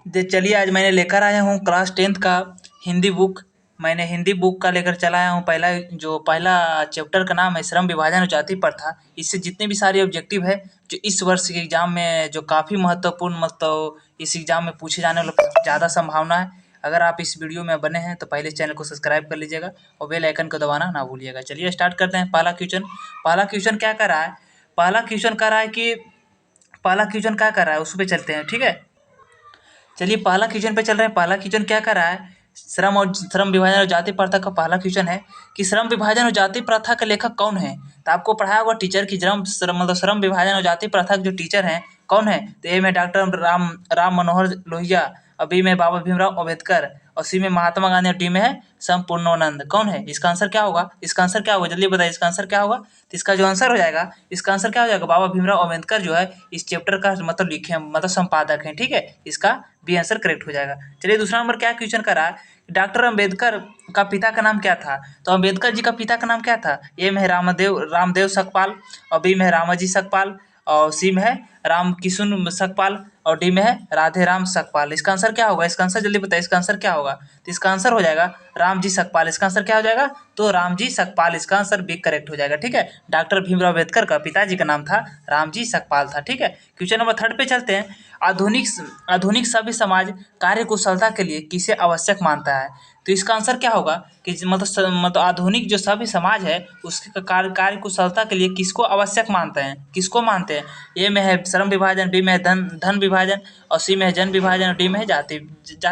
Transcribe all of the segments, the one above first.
चलिए आज मैंने लेकर आया हूँ क्लास 10th का हिंदी बुक। मैंने हिंदी बुक का लेकर चला आया हूँ। पहला चैप्टर का नाम है श्रम विभाजन और जाति प्रथा। इससे जितने भी सारे ऑब्जेक्टिव है जो इस वर्ष के एग्जाम में जो काफ़ी महत्वपूर्ण मतलब इस एग्जाम में पूछे जाने वाला ज़्यादा संभावना है। अगर आप इस वीडियो में बने हैं तो पहले चैनल को सब्सक्राइब कर लीजिएगा और बेल आइकन को दबाना ना भूलिएगा। चलिए स्टार्ट करते हैं। पहला क्वेश्चन क्या कर रहा है? पहला क्वेश्चन क्या कर रहा है उस पर चलते हैं, ठीक है। चलिए पहला क्वेश्चन पे चल रहे हैं। पहला क्वेश्चन क्या कर रहा है? श्रम विभाजन और जाति प्रथा का पहला क्वेश्चन है कि श्रम विभाजन और जाति प्रथा के लेखक कौन है? तो आपको पढ़ाया होगा टीचर की श्रम विभाजन और जाति प्रथा के जो टीचर हैं कौन है? तो ए में डॉक्टर राम मनोहर लोहिया, और बी में बाबा भीमराव अम्बेडकर, और सी में महात्मा गांधी, और डी में है संपूर्णानंद। कौन है? इसका आंसर क्या होगा? जल्दी बताइए इसका आंसर क्या होगा? तो इसका जो आंसर हो जाएगा, इसका आंसर क्या हो जाएगा? बाबा भीमराव अम्बेडकर जो है इस चैप्टर का मतलब लिखे हैं, मतलब संपादक हैं, ठीक है। इसका बी आंसर करेक्ट हो जाएगा। चलिए दूसरा नंबर क्या क्वेश्चन का रहा है? डॉक्टर अम्बेडकर का पिता का नाम क्या था? तो अम्बेडकर जी का पिता का नाम क्या था? ए में है रामदेव सकपाल, और बी में है रामाजी सकपाल, और सी में है राम किशुन सकपाल, और डी में है राधे राम सकपाल। इसका आंसर क्या होगा? इसका आंसर जल्दी बताइए इसका आंसर क्या होगा? तो इसका आंसर हो जाएगा रामजी सकपाल। इसका आंसर क्या हो जाएगा? तो रामजी सकपाल। इसका आंसर बी करेक्ट हो जाएगा, ठीक है। डॉक्टर भीमराव अम्बेडकर का पिताजी का नाम था रामजी सकपाल था, ठीक है। क्वेश्चन नंबर 3 पे चलते हैं। आधुनिक सभ्य समाज कार्य कुशलता के लिए किसे आवश्यक मानता है? तो इसका आंसर क्या होगा कि मतलब आधुनिक जो सभ्य समाज है उसके कार्य कुशलता के लिए किसको आवश्यक मानते हैं? ए में है श्रम विभाजन, बी में है धन विभाजन, और सी में है जन विभाजन, और डी में है जाति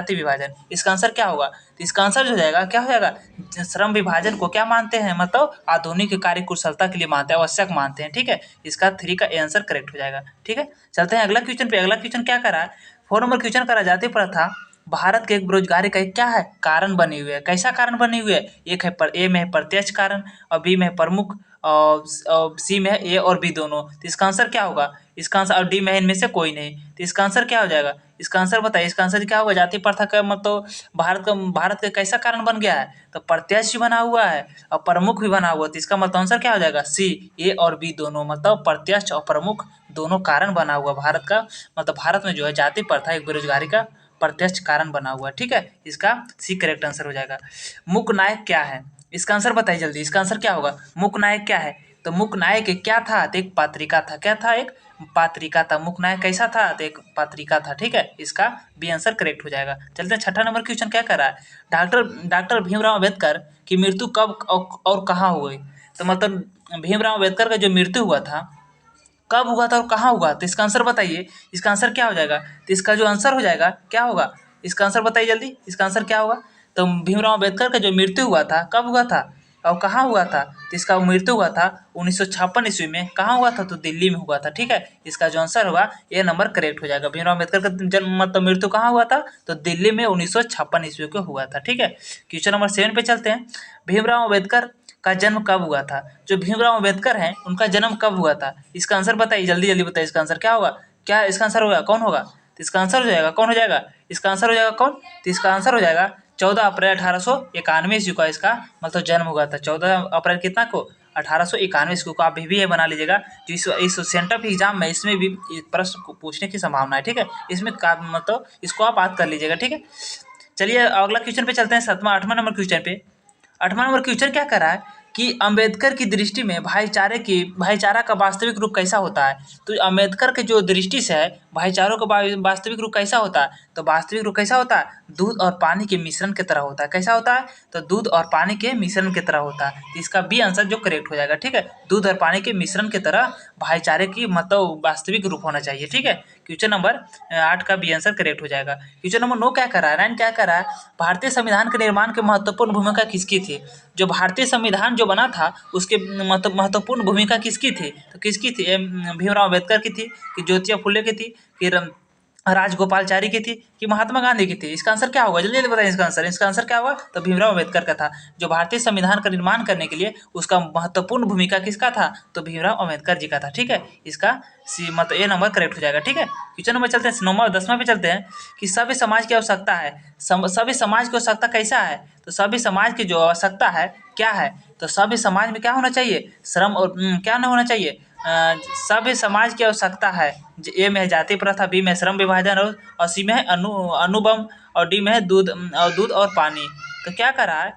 विभाजन। इसका आंसर क्या होगा? तो इसका आंसर हो जाएगा क्या हो जाएगा? श्रम विभाजन को क्या मानते हैं? मतलब आधुनिक कार्य कुशलता के लिए मानते हैं, आवश्यक मानते हैं, ठीक है। इसका 3 का आंसर करेक्ट हो जाएगा, ठीक है। चलते हैं अगला क्वेश्चन पे। अगला क्वेश्चन क्या करा है? 4 नंबर क्वेश्चन करा, जाति प्रथा भारत के एक बेरोजगारी का एक क्या है? कारण बनी हुई है। कैसा कारण बनी हुई है? ए में है प्रत्यक्ष कारण, और बी में है प्रमुख, और सी में है ए और बी दोनों। तो इसका आंसर क्या होगा? इसका आंसर, और डी में है इनमें से कोई नहीं। तो इसका आंसर क्या हो जाएगा? इसका आंसर बताइए इसका आंसर क्या होगा? जाति प्रथा का मतलब भारत का कैसा कारण बन गया है? तो प्रत्यक्ष भी बना हुआ है और प्रमुख भी बना हुआ है। तो इसका मतलब आंसर क्या हो जाएगा? सी, ए और बी दोनों, मतलब प्रत्यक्ष और प्रमुख दोनों कारण बना हुआ भारत का। मतलब भारत में जो है जाति प्रथा एक बेरोजगारी का प्रत्यक्ष कारण बना हुआ है, ठीक है। इसका सी करेक्ट आंसर हो जाएगा। मूक नायक क्या है? इसका आंसर बताइए जल्दी, इसका आंसर क्या होगा? मूक नायक क्या है? तो मूक नायक एक क्या था? तो एक पात्रिका था। क्या था? एक पात्रिका था। मूक नायक कैसा था? तो एक पात्रिका था, ठीक है। इसका बी आंसर करेक्ट हो जाएगा। चलते हैं छठा नंबर क्वेश्चन क्या कर रहा है? डॉक्टर भीमराव अम्बेडकर की मृत्यु कब और कहाँ हुई? तो मतलब भीमराव अम्बेडकर का जो मृत्यु हुआ था कब हुआ था और कहाँ हुआ? तो इसका आंसर बताइए, इसका आंसर क्या हो जाएगा? तो इसका जो आंसर हो जाएगा क्या होगा? इसका आंसर बताइए जल्दी, इसका आंसर क्या होगा? तो भीमराव अम्बेडकर का जो मृत्यु हुआ था कब हुआ था और कहाँ हुआ था? तो इसका मृत्यु हुआ था 1956 ईस्वी में। कहाँ हुआ था? तो दिल्ली में हुआ था, ठीक है। इसका जो आंसर होगा ये नंबर करेक्ट हो जाएगा। भीमराव अम्बेडकर का जन्म मतलब मृत्यु कहाँ हुआ था? तो दिल्ली में 1956 ईस्वी को हुआ था, ठीक है। क्वेश्चन नंबर 7 पे चलते हैं। भीमराव अम्बेडकर का जन्म कब हुआ था? जो भीमराव अम्बेडकर हैं उनका जन्म कब हुआ था? इसका आंसर बताइए जल्दी जल्दी बताइए इसका आंसर क्या होगा? क्या इसका आंसर होगा? कौन होगा? तो इसका आंसर हो जाएगा कौन हो जाएगा? इसका आंसर हो जाएगा कौन? तो इसका आंसर हो जाएगा 14 अप्रैल 1891 ईस्वी का इसका मतलब जन्म हुआ था। 14 अप्रैल कितना को? 1891 ईस्वी को। आप भी ये बना लीजिएगा जो इस सेंटर एग्जाम में इसमें भी प्रश्न पूछने की संभावना है, ठीक है। इसमें मतलब इसको आप याद कर लीजिएगा, ठीक है। चलिए अगला क्वेश्चन पे चलते हैं। 8वां नंबर क्वेश्चन पे। 8वां नंबर क्वेश्चन क्या कर रहा है कि अम्बेडकर की दृष्टि में भाईचारा का वास्तविक रूप कैसा होता है? तो अम्बेडकर के जो दृष्टि से है भाईचारों का वास्तविक रूप कैसा होता है? तो वास्तविक रूप कैसा होता है? दूध और पानी के मिश्रण की तरह होता है। कैसा होता है? तो दूध और पानी के मिश्रण की तरह होता है। तो इसका बी आंसर जो करेक्ट हो जाएगा, ठीक है। दूध और पानी के मिश्रण की तरह भाईचारे की मतलब वास्तविक रूप होना चाहिए, ठीक है। क्वेश्चन नंबर 8 का बी आंसर करेक्ट हो जाएगा। क्वेश्चन नंबर 9 क्या कर रहा है? 9 क्या कर रहा है? भारतीय संविधान के निर्माण के महत्वपूर्ण भूमिका किसकी थी? जो भारतीय संविधान जो बना था उसके महत्वपूर्ण भूमिका किसकी थी? तो किसकी थी? भीमराव अम्बेडकर की थी, कि ज्योतिबा फुले की थी, कि राजगोपालचारी की थी, कि महात्मा गांधी की थी? इसका आंसर क्या होगा? जल्दी जल्दी बताइए इसका आंसर क्या होगा? तो भीमराव अम्बेडकर का था। जो भारतीय संविधान का निर्माण करने के लिए उसका महत्वपूर्ण भूमिका किसका था? तो भीमराव अम्बेडकर जी का था, ठीक है। इसका सी मतलब ए नंबर करेक्ट हो जाएगा, ठीक है। क्वेश्चन नंबर चलते हैं 9वां 10वां पे चलते हैं कि सभ्य समाज की आवश्यकता है। सभ्य समाज की आवश्यकता कैसा है? तो सभ्य समाज की जो आवश्यकता है क्या है? तो सभ्य समाज में क्या होना चाहिए? श्रम और क्या ना होना चाहिए? सभ्य समाज की आवश्यकता है। ए में है जाति प्रथा, बी में है श्रम विभाजन और सी में है अनुबंध और डी में है दूध और पानी। तो क्या करा है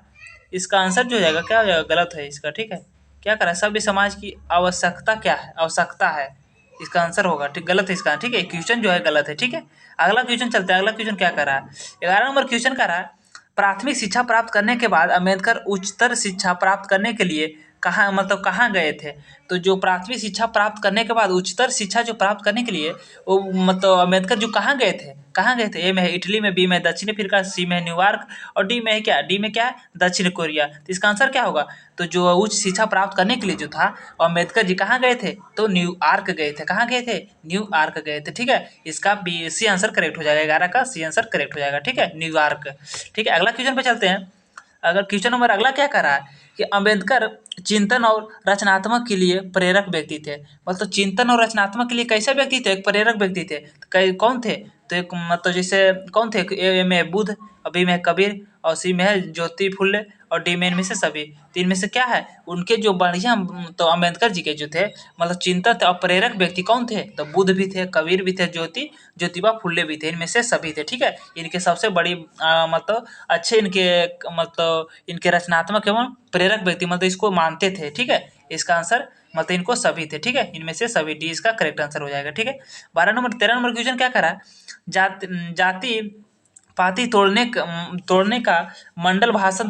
इसका आंसर जो हो जाएगा, क्या हो जाएगा, गलत है इसका, ठीक है। क्या करा है सभ्य समाज की आवश्यकता क्या है, आवश्यकता है, इसका आंसर होगा, ठीक, गलत है इसका, ठीक है, क्वेश्चन जो है गलत है, ठीक है। अगला क्वेश्चन चलते हैं, अगला क्वेश्चन क्या कर रहा है, 11 नंबर क्वेश्चन कर रहा है, प्राथमिक शिक्षा प्राप्त करने के बाद अम्बेडकर उच्चतर शिक्षा प्राप्त करने के लिए कहाँ, मतलब कहाँ गए थे। तो जो प्राथमिक शिक्षा प्राप्त करने के बाद उच्चतर शिक्षा जो प्राप्त करने के लिए वो मतलब अम्बेडकर जो कहाँ गए थे, कहाँ गए थे। ए में है इटली में, बी में है दक्षिण अफ्रीका, सी में है न्यूयॉर्क और डी में है क्या, डी में क्या है, दक्षिण कोरिया। तो इसका आंसर क्या होगा, तो जो उच्च शिक्षा प्राप्त करने के लिए जो था वो अम्बेडकर जी कहाँ गए थे, तो न्यूयॉर्क गए थे। कहाँ गए थे, न्यूयॉर्क गए थे, ठीक है। इसका बी सी आंसर करेक्ट हो जाएगा, 11 का सी आंसर करेक्ट हो जाएगा, ठीक है, न्यूयॉर्क। ठीक है, अगला क्वेश्चन पे चलते हैं। अगर क्वेश्चन नंबर अगला क्या कर रहा है कि अम्बेडकर चिंतन और रचनात्मक के लिए प्रेरक व्यक्ति थे। मतलब चिंतन और रचनात्मक के लिए कैसे व्यक्ति थे, एक प्रेरक व्यक्ति थे। तो कौन थे, तो एक मतलब जैसे कौन थे, ए में बुद्ध, बी में कबीर और सी में है ज्योति फुल्ले और डी में इनमें से सभी। तीन में से क्या है उनके जो बढ़िया, तो अम्बेडकर जी के जो थे मतलब चिंतक और प्रेरक व्यक्ति कौन थे, तो बुद्ध भी थे, कबीर भी थे, ज्योतिबा फुल्ले भी थे, इनमें से सभी थे, ठीक है। इनके सबसे बड़ी मतलब अच्छे इनके मतलब इनके रचनात्मक एवं प्रेरक व्यक्ति मतलब इसको मानते थे, ठीक है। इसका आंसर मतलब इनको सभी थे, ठीक है, इनमें से सभी, डी इसका करेक्ट आंसर हो जाएगा, ठीक है। 13 नंबर क्वेश्चन क्या करा, जाति पाति तोड़ने का मंडल भाषण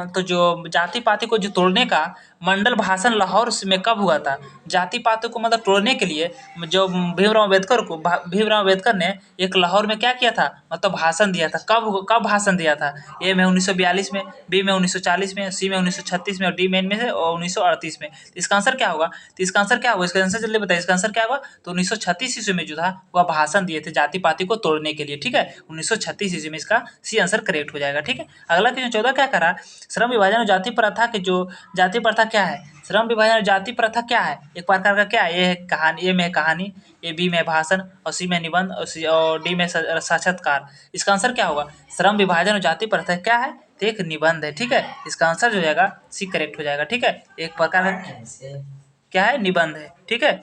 तो जो जाति पाति को जो तोड़ने का मंडल भाषण लाहौर में कब हुआ था। जाति पाति को मतलब तोड़ने के लिए जो भीमराव अम्बेडकर ने एक लाहौर में क्या किया था, मतलब भाषण दिया था। कब भाषण दिया था, ए में 1942 में, बी में 1940 में, सी में 1936 में और डी में इनमें से 1938 में। इसका आंसर क्या होगा, तो इसका आंसर क्या होगा, इसका आंसर जल्दी बताइए, इसका आंसर क्या होगा, तो 1936 ईस्वी में जो था वह भाषण दिए थे जाति पाति को तोड़ने के लिए, ठीक है। 1936 ईस्वी में इसका सी आंसर करेक्ट हो जाएगा, ठीक है। अगला क्वेश्चन 14 क्या करा, श्रम विभाजन और जाति प्रथा के जो जाति प्रथा क्या है, श्रम विभाजन और जाति प्रथा क्या है, एक प्रकार का क्या है, ये है कहानी, ए में कहानी, ए बी में भाषण और सी में निबंध और डी में साक्षात्कार। इसका आंसर क्या होगा, श्रम विभाजन और जाति प्रथा क्या है, तो एक निबंध है, ठीक है। इसका आंसर जो हो जाएगा सी करेक्ट हो जाएगा, ठीक है। एक प्रकार का क्या है, निबंध है, ठीक है।